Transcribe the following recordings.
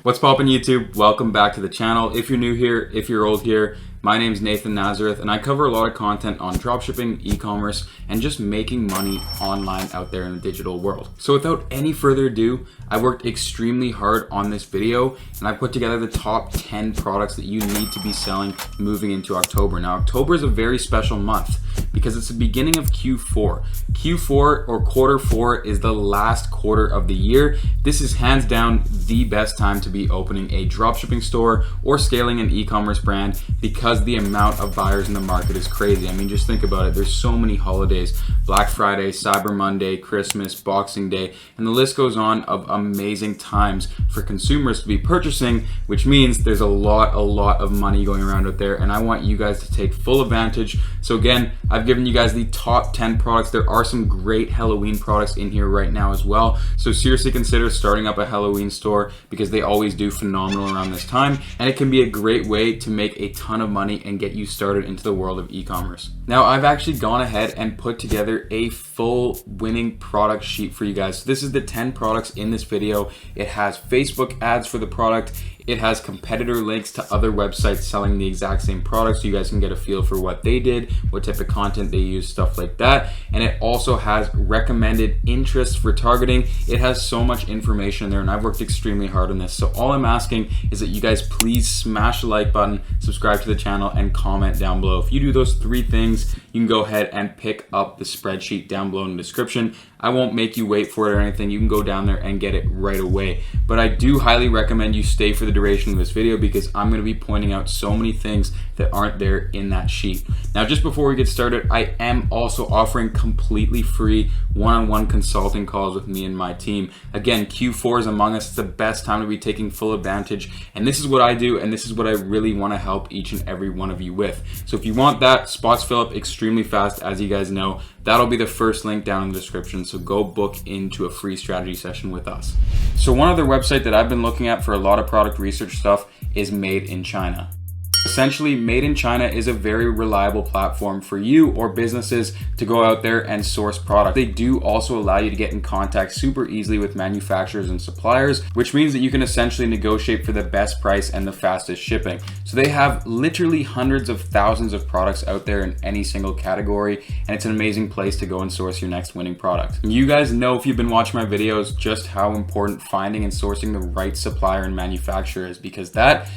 What's poppin' YouTube? Welcome back to the channel. If you're new here, if you're old here, my name's Nathan Nazareth and I cover a lot of content on dropshipping, e-commerce, and just making money online out there in the digital world. So without any further ado, I worked extremely hard on this video and I put together the top 10 products that you need to be selling moving into October. Now, October is a very special month because it's the beginning of Q4. Q4 or quarter four is the last quarter of the year. This is hands down the best time to be opening a dropshipping store or scaling an e-commerce brand because the amount of buyers in the market is crazy. I mean, just think about it. There's so many holidays: Black Friday, Cyber Monday, Christmas, Boxing Day, and the list goes on of amazing times for consumers to be purchasing, which means there's a lot of money going around out there, and I want you guys to take full advantage. So again, I've given you guys the top 10 products. There are some great Halloween products in here right now as well. So seriously consider starting up a Halloween store because they always do phenomenal around this time, and it can be a great way to make a ton of money and get you started into the world of e-commerce. Now, I've actually gone ahead and put together a full winning product sheet for you guys. So this is the 10 products in this video. It has Facebook ads for the product. It has competitor links to other websites selling the exact same product so you guys can get a feel for what they did, what type of content they use, stuff like that. And it also has recommended interests for targeting. It has so much information in there, and I've worked extremely hard on this. So all I'm asking is that you guys please smash the like button, subscribe to the channel, and comment down below. If you do those three things, you can go ahead and pick up the spreadsheet down below in the description. I won't make you wait for it or anything. You can go down there and get it right away. But I do highly recommend you stay for the duration of this video because I'm going to be pointing out so many things that aren't there in that sheet. Now, just before we get started, I am also offering completely free one-on-one consulting calls with me and my team. Again, Q4 is among us. It's the best time to be taking full advantage. And this is what I do, and this is what I really want to help each and every one of you with. So if you want that, spots fill up extremely fast, as you guys know. That'll be the first link down in the description. So go book into a free strategy session with us. So one other website that I've been looking at for a lot of product research stuff is Made in China. Essentially, Made in China is a very reliable platform for you or businesses to go out there and source product. They do also allow you to get in contact super easily with manufacturers and suppliers, which means that you can essentially negotiate for the best price and the fastest shipping. So they have literally hundreds of thousands of products out there in any single category, and it's an amazing place to go and source your next winning product. And you guys know, if you've been watching my videos, just how important finding and sourcing the right supplier and manufacturer is, because that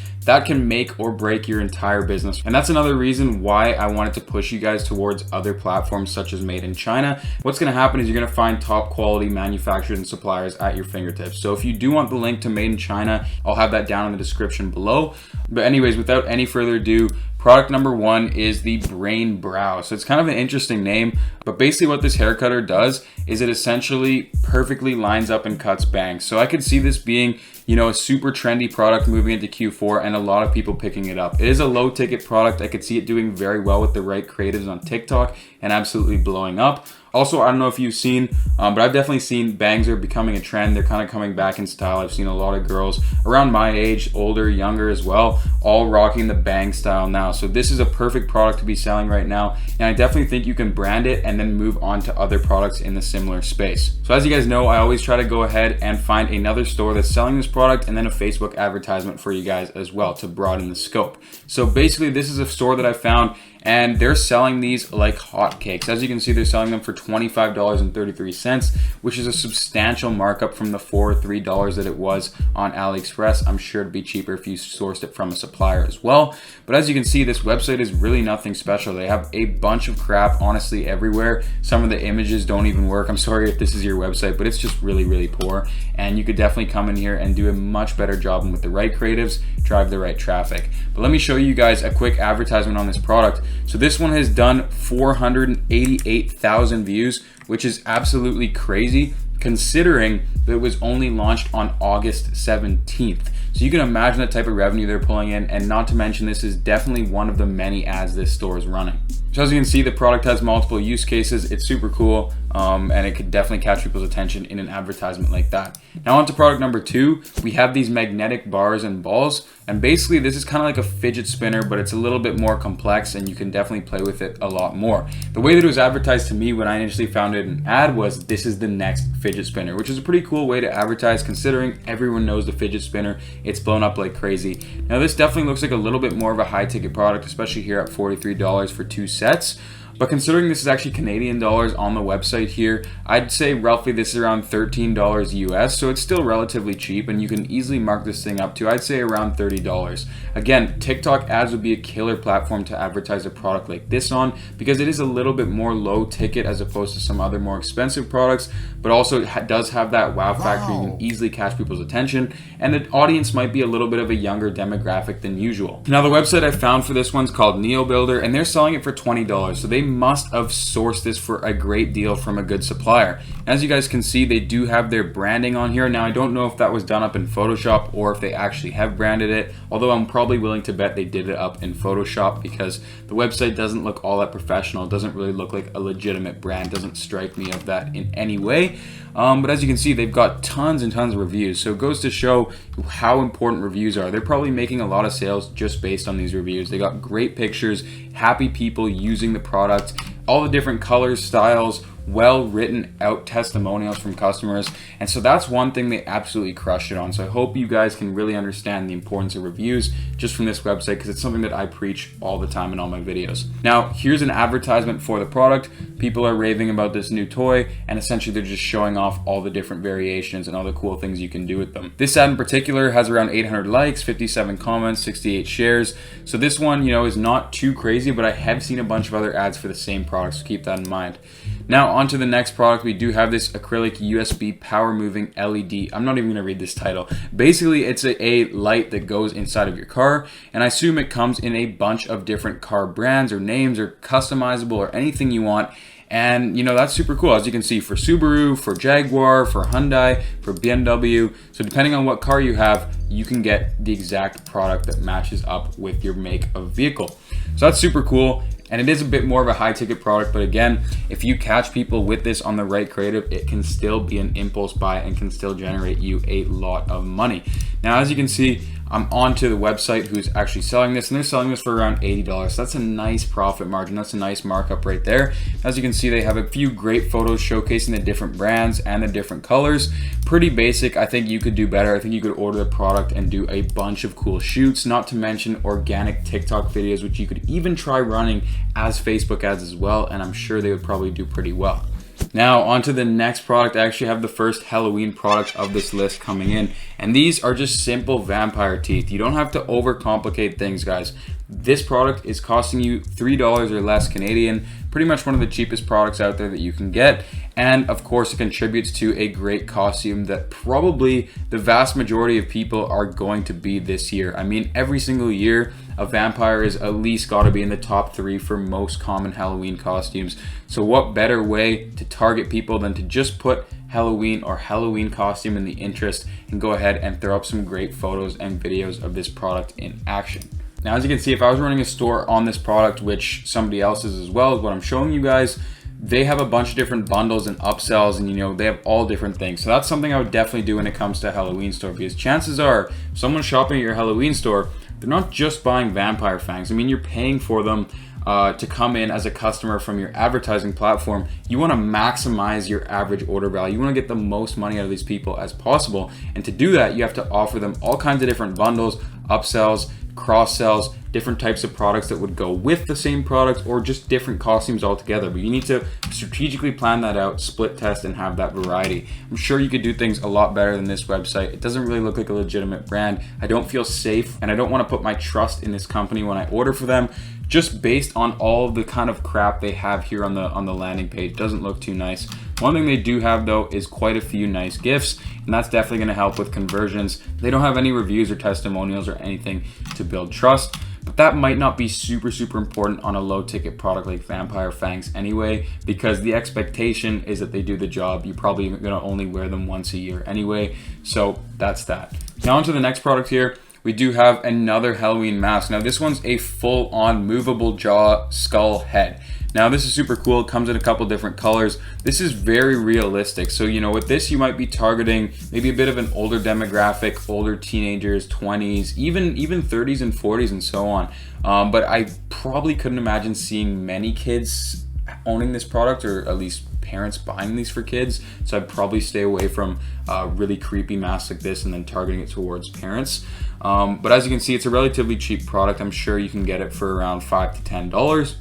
can make or break your entire business. And that's another reason why I wanted to push you guys towards other platforms such as Made in China. What's gonna happen is you're gonna find top quality manufacturers and suppliers at your fingertips. So if you do want the link to Made in China, I'll have that down in the description below. But anyways, without any further ado, product number one is the Brain Brow. So it's kind of an interesting name, but basically what this hair cutter does is it essentially perfectly lines up and cuts bangs. So I could see this being, a super trendy product moving into Q4 and a lot of people picking it up. It is a low ticket product. I could see it doing very well with the right creatives on TikTok and absolutely blowing up. Also, I don't know if you've seen, but I've definitely seen bangs are becoming a trend. They're kind of coming back in style. I've seen a lot of girls around my age, older, younger as well, all rocking the bang style now. So this is a perfect product to be selling right now. And I definitely think you can brand it and then move on to other products in the similar space. So as you guys know, I always try to go ahead and find another store that's selling this product and then a Facebook advertisement for you guys as well to broaden the scope. So basically, this is a store that I found, and they're selling these like hotcakes. As you can see, they're selling them for $25.33, which is a substantial markup from the $4 or $3 that it was on AliExpress. I'm sure it'd be cheaper if you sourced it from a supplier as well. But as you can see, this website is really nothing special. They have a bunch of crap, honestly, everywhere. Some of the images don't even work. I'm sorry if this is your website, but it's just really poor. And you could definitely come in here and do a much better job with the right creatives, drive the right traffic. But let me show you guys a quick advertisement on this product. So this one has done 488,000 views, which is absolutely crazy considering that it was only launched on August 17th. So you can imagine the type of revenue they're pulling in, and not to mention this is definitely one of the many ads this store is running. So as you can see, the product has multiple use cases. It's super cool, and it could definitely catch people's attention in an advertisement like that. Now on to product number 2, we have these magnetic bars and balls, and basically this is kind of like a fidget spinner, but it's a little bit more complex and you can definitely play with it a lot more. The way that it was advertised to me when I initially found it in an ad was, this is the next fidget spinner, which is a pretty cool way to advertise considering everyone knows the fidget spinner. It's blown up like crazy. Now this definitely looks like a little bit more of a high ticket product, especially here at $43 for 2 sets. But considering this is actually Canadian dollars on the website here, I'd say roughly this is around $13 US, so it's still relatively cheap, and you can easily mark this thing up to, I'd say, around $30. Again, TikTok ads would be a killer platform to advertise a product like this on, because it is a little bit more low ticket as opposed to some other more expensive products, but also it does have that wow factor. You can easily catch people's attention, and the audience might be a little bit of a younger demographic than usual. Now the website I found for this one's called NeoBuilder, and they're selling it for $20, so they must have sourced this for a great deal from a good supplier. As you guys can see, they do have their branding on here. Now I don't know if that was done up in Photoshop or if they actually have branded it, although I'm probably willing to bet they did it up in Photoshop because the website doesn't look all that professional. It doesn't really look like a legitimate brand. It doesn't strike me of that in any way. But as you can see, they've got tons and tons of reviews, so it goes to show how important reviews are. They're probably making a lot of sales just based on these reviews. They got great pictures, happy people using the product, all the different colors, styles, well written out testimonials from customers, and so that's one thing they absolutely crushed it on. So I hope you guys can really understand the importance of reviews just from this website, because it's something that I preach all the time in all my videos. Now here's an advertisement for the product. People are raving about this new toy, and essentially they're just showing off all the different variations and all the cool things you can do with them. This ad in particular has around 800 likes, 57 comments, 68 shares, so this one, is not too crazy, but I have seen a bunch of other ads for the same product, so keep that in mind. Now on to the next product. We do have this acrylic USB power moving LED. I'm not even going to read this title. Basically, it's a light that goes inside of your car, and I assume it comes in a bunch of different car brands or names or customizable or anything you want. And that's super cool. As you can see, for Subaru, for Jaguar, for Hyundai, for BMW. So depending on what car you have, you can get the exact product that matches up with your make of vehicle. So that's super cool. And it is a bit more of a high ticket product, but again, if you catch people with this on the right creative, it can still be an impulse buy and can still generate you a lot of money. Now, as you can see, I'm onto the website who's actually selling this, and they're selling this for around $80. So that's a nice profit margin. That's a nice markup right there. As you can see, they have a few great photos showcasing the different brands and the different colors. Pretty basic. I think you could do better. I think you could order the product and do a bunch of cool shoots, not to mention organic TikTok videos, which you could even try running as Facebook ads as well, and I'm sure they would probably do pretty well. Now on to the next product. I actually have the first Halloween product of this list coming in, and these are just simple vampire teeth. You don't have to overcomplicate things, guys. This product is costing you $3 or less Canadian, pretty much one of the cheapest products out there that you can get. And of course, it contributes to a great costume that probably the vast majority of people are going to be this year. I mean, every single year, a vampire is at least got to be in the top 3 for most common Halloween costumes. So what better way to target people than to just put Halloween or Halloween costume in the interest and go ahead and throw up some great photos and videos of this product in action. Now, as you can see, if I was running a store on this product, which somebody else is as well, is what I'm showing you guys, they have a bunch of different bundles and upsells, and they have all different things. So that's something I would definitely do when it comes to a Halloween store, because chances are if someone's shopping at your Halloween store, they're not just buying vampire fangs. I mean, you're paying for them to come in as a customer from your advertising platform. You want to maximize your average order value. You want to get the most money out of these people as possible. And to do that, you have to offer them all kinds of different bundles, upsells, cross sells, different types of products that would go with the same product, or just different costumes altogether. But you need to strategically plan that out, split test, and have that variety. I'm sure you could do things a lot better than this website. It doesn't really look like a legitimate brand. I don't feel safe, and I don't want to put my trust in this company when I order for them, just based on all the kind of crap they have here on the landing page. It doesn't look too nice. One thing they do have though is quite a few nice gifts, and that's definitely going to help with conversions. They don't have any reviews or testimonials or anything to build trust, but that might not be super important on a low ticket product like Vampire Fangs anyway, because the expectation is that they do the job. You're probably going to only wear them once a year anyway, so that's that. Now on to the next product here. we do have another Halloween mask. Now this one's a full-on movable jaw skull head. Now this is super cool. It comes in a couple different colors. This is very realistic. So, you know, with this, you might be targeting maybe a bit of an older demographic, older teenagers, 20s, even 30s and 40s and so on. But I probably couldn't imagine seeing many kids owning this product, or at least parents buying these for kids. So I'd probably stay away from really creepy masks like this and then targeting it towards parents. But as you can see, it's a relatively cheap product. I'm sure you can get it for around $5 to $10.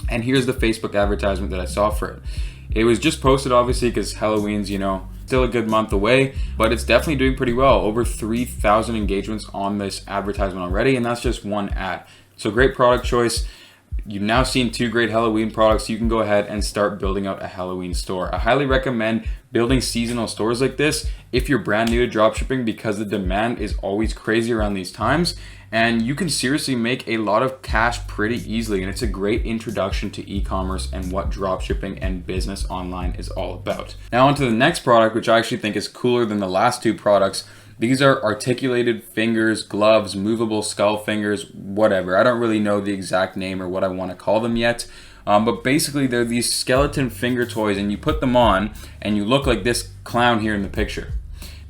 And here's the Facebook advertisement that I saw for it. It was just posted, obviously, because Halloween's, you know, still a good month away, but it's definitely doing pretty well. Over 3,000 engagements on this advertisement already, and that's just one ad. So great product choice. You've now seen 2 great Halloween products. You can go ahead and start building out a Halloween store. I highly recommend building seasonal stores like this if you're brand new to dropshipping, because the demand is always crazy around these times, and you can seriously make a lot of cash pretty easily. And it's a great introduction to e-commerce and what dropshipping and business online is all about. Now onto the next product, which I actually think is cooler than the last 2 products. These are articulated fingers, gloves, movable skull fingers, whatever. I don't really know the exact name or what I want to call them yet. But basically they're these skeleton finger toys, and you put them on and you look like this clown here in the picture.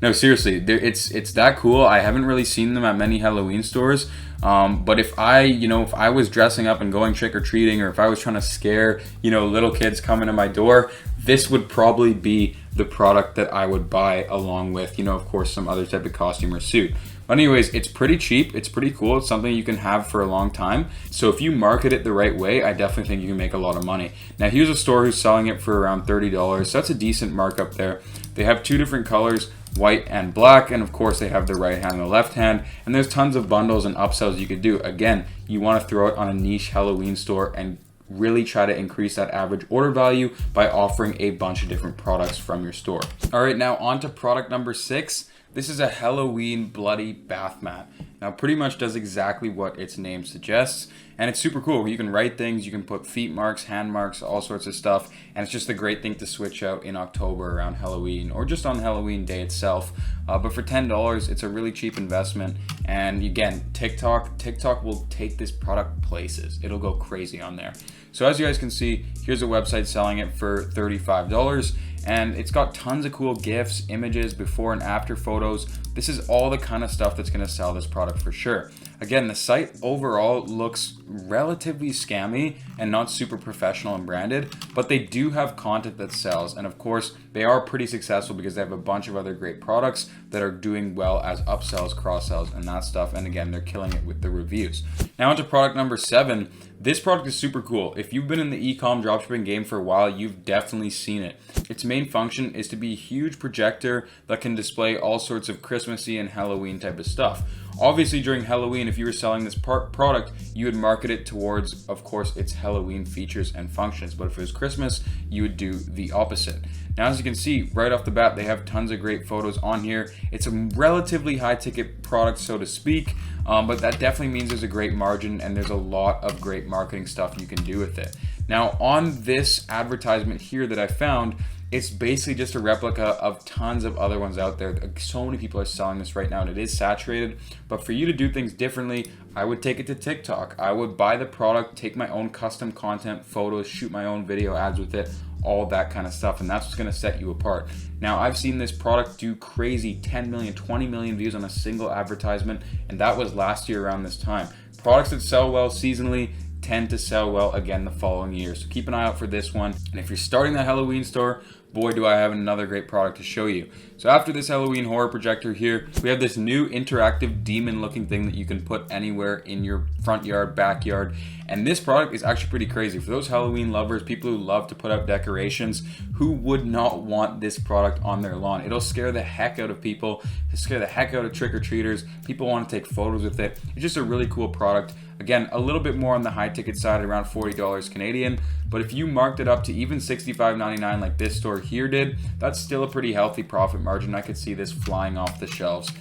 No, seriously, it's that cool. I haven't really seen them at many Halloween stores. But if I was dressing up and going trick-or-treating, or if I was trying to scare, little kids coming to my door, this would probably be the product that I would buy, along with, of course, some other type of costume or suit. But anyways, it's pretty cheap. It's pretty cool. It's something you can have for a long time. So if you market it the right way, I definitely think you can make a lot of money. Now, here's a store who's selling it for around $30. So that's a decent markup there. They have 2 different colors, white and black, and of course they have the right hand and the left hand, and there's tons of bundles and upsells you could do. Again, you want to throw it on a niche Halloween store and really try to increase that average order value by offering a bunch of different products from your store. All right, now on to product number 6. This is a Halloween bloody bath mat. Now, pretty much does exactly what its name suggests, and it's super cool. You can write things, you can put feet marks, hand marks, all sorts of stuff, and it's just a great thing to switch out in October around Halloween, or just on Halloween day itself. But for $10, it's a really cheap investment, and again, TikTok will take this product places. It'll go crazy on there. So as you guys can see, here's a website selling it for $35. And it's got tons of cool GIFs, images, before and after photos. This is all the kind of stuff that's going to sell this product for sure. Again, the site overall looks relatively scammy and not super professional and branded, but they do have content that sells. And of course, they are pretty successful because they have a bunch of other great products that are doing well as upsells, cross-sells, and that stuff. And again, they're killing it with the reviews. Now onto product number 7. This product is super cool. If you've been in the e-com dropshipping game for a while, you've definitely seen it. Its main function is to be a huge projector that can display all sorts of Christmassy and Halloween type of stuff. Obviously, during Halloween, if you were selling this product, you would market it towards, of course, its Halloween features and functions. But if it was Christmas, you would do the opposite. Now, as you can see, right off the bat, they have tons of great photos on here. It's a relatively high-ticket product, so to speak, but that definitely means there's a great margin and there's a lot of great marketing stuff you can do with it. Now, on this advertisement here that I found, it's basically just a replica of tons of other ones out there. So many people are selling this right now, and it is saturated. But for you to do things differently, I would take it to TikTok. I would buy the product, take my own custom content, photos, shoot my own video ads with it, all that kind of stuff, and that's what's going to set you apart. Now, I've seen this product do crazy 10 million, 20 million views on a single advertisement, and that was last year around this time. Products that sell well seasonally tend to sell well again the following year, so keep an eye out for this one. And if you're starting that Halloween store, boy, do I have another great product to show you. So after this Halloween horror projector here, we have this new interactive demon looking thing that you can put anywhere in your front yard, backyard. And this product is actually pretty crazy. For those Halloween lovers, people who love to put up decorations, who would not want this product on their lawn? It'll scare the heck out of people, scare the heck out of trick-or-treaters. People want to take photos with it. It's just a really cool product. Again, a little bit more on the high ticket side, around $40 Canadian. But if you marked it up to even $65.99 like this store here did, that's still a pretty healthy profit margin. I could see this flying off the shelves.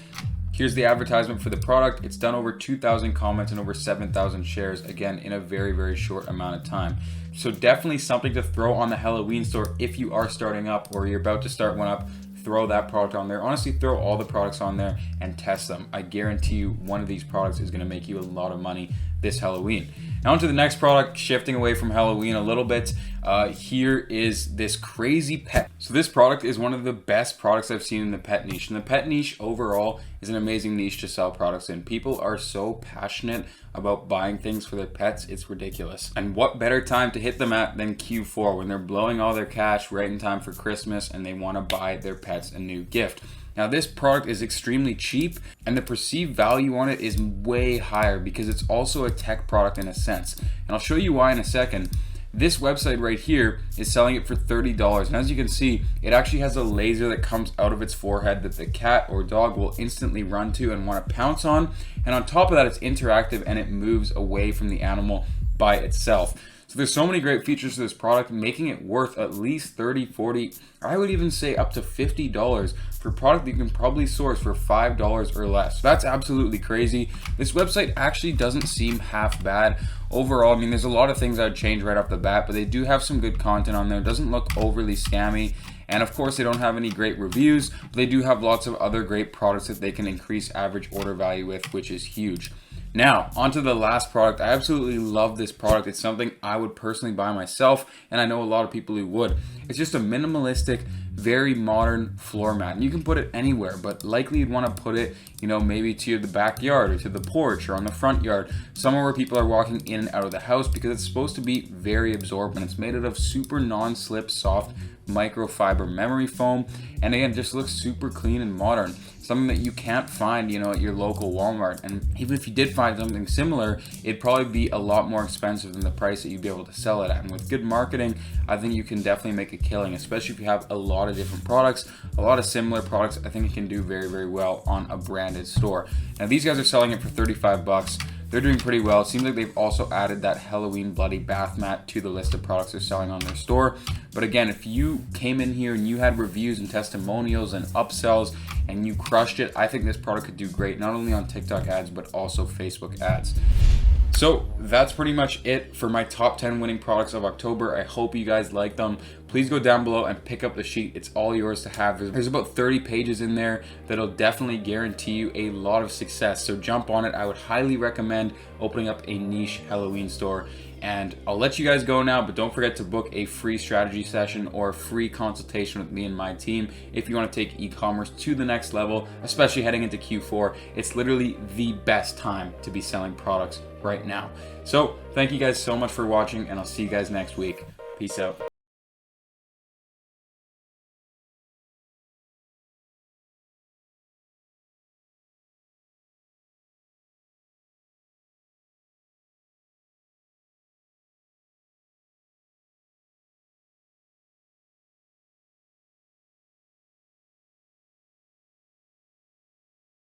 Here's the advertisement for the product. It's done over 2,000 comments and over 7,000 shares, again, in a very, very short amount of time. So definitely something to throw on the Halloween store if you are starting up or you're about to start one up. throw that product on there. Honestly, throw all the products on there and test them. I guarantee you one of these products is going to make you a lot of money this Halloween. Now on to the next product, shifting away from Halloween a little bit. Here is this crazy pet. So this product is one of the best products I've seen in the pet niche. And the pet niche overall is an amazing niche to sell products in. People are so passionate about buying things for their pets, it's ridiculous. And what better time to hit them at than Q4, when they're blowing all their cash right in time for Christmas and they want to buy their pets a new gift. Now this product is extremely cheap and the perceived value on it is way higher because it's also a tech product in a sense. And I'll show you why in a second. This website right here is selling it for $30. And as you can see, it actually has a laser that comes out of its forehead that the cat or dog will instantly run to and want to pounce on. And on top of that, it's interactive and it moves away from the animal by itself. So there's so many great features to this product, making it worth at least $30, $40, I would even say up to $50 for a product that you can probably source for $5 or less. That's absolutely crazy. This website actually doesn't seem half bad. Overall, I mean, there's a lot of things I'd change right off the bat, but they do have some good content on there. It doesn't look overly scammy. And of course, they don't have any great reviews, but they do have lots of other great products that they can increase average order value with, which is huge. Now, onto the last product. I absolutely love this product. It's something I would personally buy myself, and I know a lot of people who would. It's just a minimalistic, very modern floor mat. And you can put it anywhere, but likely you'd want to put it, maybe to the backyard or to the porch or on the front yard, somewhere where people are walking in and out of the house, because it's supposed to be very absorbent. It's made out of super non-slip, soft microfiber memory foam, and again, just looks super clean and modern. Something that you can't find, at your local Walmart. And even if you did find something similar, it'd probably be a lot more expensive than the price that you'd be able to sell it at. And with good marketing, I think you can definitely make a killing, especially if you have a lot of different products, a lot of similar products. I think you can do very, very well on a branded store. Now these guys are selling it for $35. They're doing pretty well. It seems like they've also added that Halloween bloody bath mat to the list of products they're selling on their store. But again, if you came in here and you had reviews and testimonials and upsells and you crushed it, I think this product could do great, not only on TikTok ads, but also Facebook ads. So that's pretty much it for my top 10 winning products of October. I hope you guys like them. Please go down below and pick up the sheet. It's all yours to have. There's about 30 pages in there that'll definitely guarantee you a lot of success. So jump on it. I would highly recommend opening up a niche Halloween store. And I'll let you guys go now, but don't forget to book a free strategy session or a free consultation with me and my team if you want to take e-commerce to the next level, especially heading into Q4. It's literally the best time to be selling products right now. So thank you guys so much for watching, and I'll see you guys next week. Peace out.